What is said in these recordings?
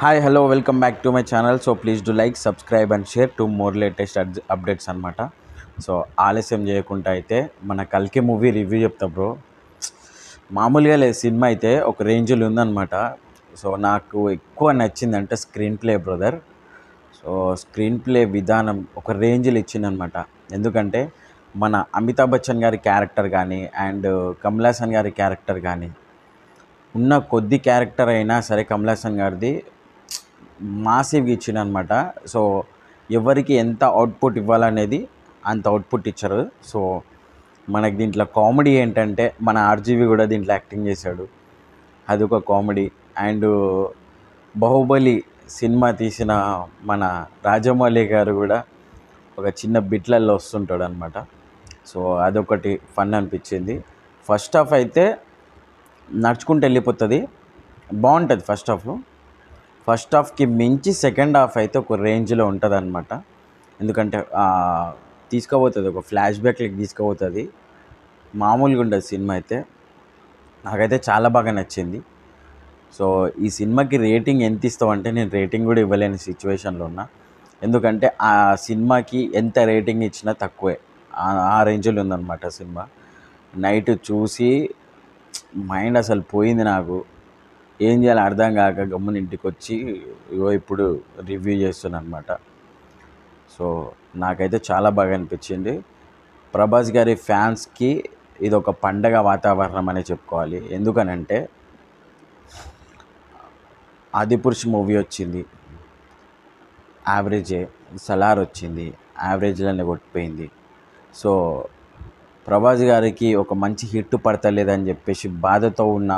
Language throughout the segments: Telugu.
Hi hello welcome back to my channel. So please do like subscribe and share to more latest updates అనమాట. సో ఆలస్యం చేయకుండా అయితే మన కల్కి మూవీ రివ్యూ చెప్తా బ్రో. మామూలుగా లేదు, సినిమా అయితే ఒక రేంజ్లో ఉందన్నమాట. సో నాకు ఎక్కువ నచ్చిందంటే screen play brother. So screen play విధానం ఒక రేంజ్లో ఇచ్చిందనమాట. ఎందుకంటే మన అమితాబ్ బచ్చన్ గారి క్యారెక్టర్ కానీ అండ్ కమల్ హాసన్ గారి క్యారెక్టర్ కానీ ఉన్న కొద్ది క్యారెక్టర్ అయినా సరే కమల్ హాసన్ గారిది మాసివ్గా ఇచ్చిందనమాట. సో ఎవరికి ఎంత అవుట్పుట్ ఇవ్వాలనేది అంత అవుట్పుట్ ఇచ్చారు. సో మనకి దీంట్లో కామెడీ ఏంటంటే మన ఆర్జీవి కూడా దీంట్లో యాక్టింగ్ చేశాడు, అదొక కామెడీ. అండ్ బాహుబలి సినిమా తీసిన మన రాజమౌళి గారు కూడా ఒక చిన్న బిట్లల్లో వస్తుంటాడు అనమాట. సో అదొకటి ఫన్ అనిపించింది. ఫస్ట్ హాఫ్ అయితే నడుచుకుంటూ వెళ్ళిపోతుంది, బాగుంటుంది ఫస్ట్ హాఫ్కి మించి సెకండ్ హాఫ్ అయితే ఒక రేంజ్లో ఉంటుంది అనమాట. ఎందుకంటే తీసుకుపోతుంది, ఒక ఫ్లాష్ బ్యాక్లకి తీసుకుపోతుంది. మామూలుగా ఉండదు సినిమా అయితే. నాకైతే చాలా బాగా నచ్చింది. సో ఈ సినిమాకి రేటింగ్ ఎంత ఇస్తామంటే నేను రేటింగ్ కూడా ఇవ్వలేని సిచ్యువేషన్లో ఉన్నా. ఎందుకంటే ఆ సినిమాకి ఎంత రేటింగ్ ఇచ్చినా తక్కువే, ఆ రేంజ్లో ఉందన్నమాట సినిమా. నైట్ చూసి మైండ్ అసలు పోయింది నాకు. ఏం చేయాలో అర్థం కాక గమ్మున ఇంటికి వచ్చి ఇప్పుడు రివ్యూ చేస్తున్నాను అనమాట. సో నాకైతే చాలా బాగా అనిపించింది. ప్రభాస్ గారి ఫ్యాన్స్కి ఇది ఒక పండగ వాతావరణం అనే చెప్పుకోవాలి. ఎందుకనంటే ఆదిపురుష్ మూవీ వచ్చింది, యావరేజే. సలార్ వచ్చింది, యావరేజ్లోనే కొట్టిపోయింది. సో ప్రభాస్ గారికి ఒక మంచి హిట్ పడతలేదని చెప్పేసి బాధతో ఉన్న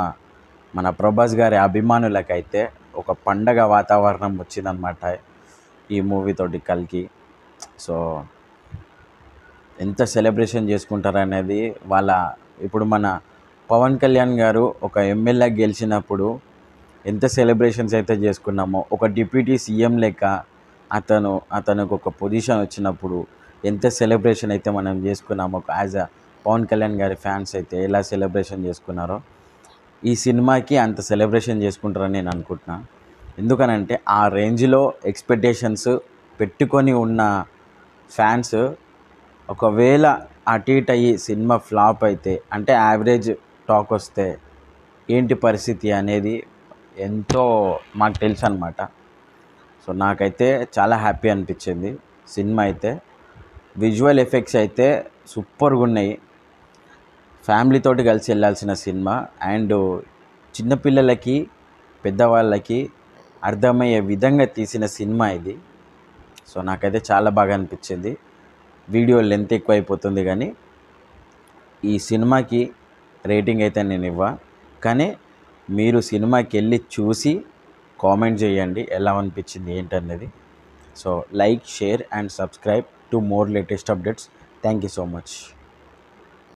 మన ప్రభాస్ గారి అభిమానులకైతే ఒక పండగ వాతావరణం వచ్చిందనమాట ఈ మూవీతోటి కల్కి. సో ఎంత సెలబ్రేషన్ చేసుకుంటారనేది ఇప్పుడు మన పవన్ కళ్యాణ్ గారు ఒక ఎమ్మెల్యే గెలిచినప్పుడు ఎంత సెలబ్రేషన్స్ అయితే చేసుకున్నామో, ఒక డిప్యూటీ సీఎం లెక్క అతనికి ఒక పొజిషన్ వచ్చినప్పుడు ఎంత సెలబ్రేషన్ అయితే మనం చేసుకున్నామో, యాజ్ అ పవన్ కళ్యాణ్ గారి ఫ్యాన్స్ అయితే ఎలా సెలబ్రేషన్ చేసుకున్నారో ఈ సినిమాకి అంత సెలబ్రేషన్ చేసుకుంటారని నేను అనుకుంటున్నా. ఎందుకనంటే ఆ రేంజ్లో ఎక్స్పెక్టేషన్స్ పెట్టుకొని ఉన్న ఫ్యాన్స్ ఒకవేళ అటు ఇటు అయ్యి సినిమా ఫ్లాప్ అయితే, అంటే యావరేజ్ టాక్ వస్తే ఏంటి పరిస్థితి అనేది ఎంతో మాకు తెలుసు అనమాట. సో నాకైతే చాలా హ్యాపీ అనిపించింది సినిమా అయితే. విజువల్ ఎఫెక్ట్స్ అయితే సూపర్గా ఉన్నాయి. ఫ్యామిలీతోటి కలిసి వెళ్ళాల్సిన సినిమా. అండ్ చిన్నపిల్లలకి పెద్దవాళ్ళకి అర్థమయ్యే విధంగా తీసిన సినిమా ఇది. సో నాకైతే చాలా బాగా అనిపించింది. వీడియో లెంత్ ఎక్కువ అయిపోతుంది కానీ ఈ సినిమాకి రేటింగ్ అయితే నేను కానీ మీరు సినిమాకి వెళ్ళి చూసి కామెంట్ చేయండి ఎలా అనిపించింది ఏంటనేది. So like, share and subscribe to more latest updates. Thank you so much.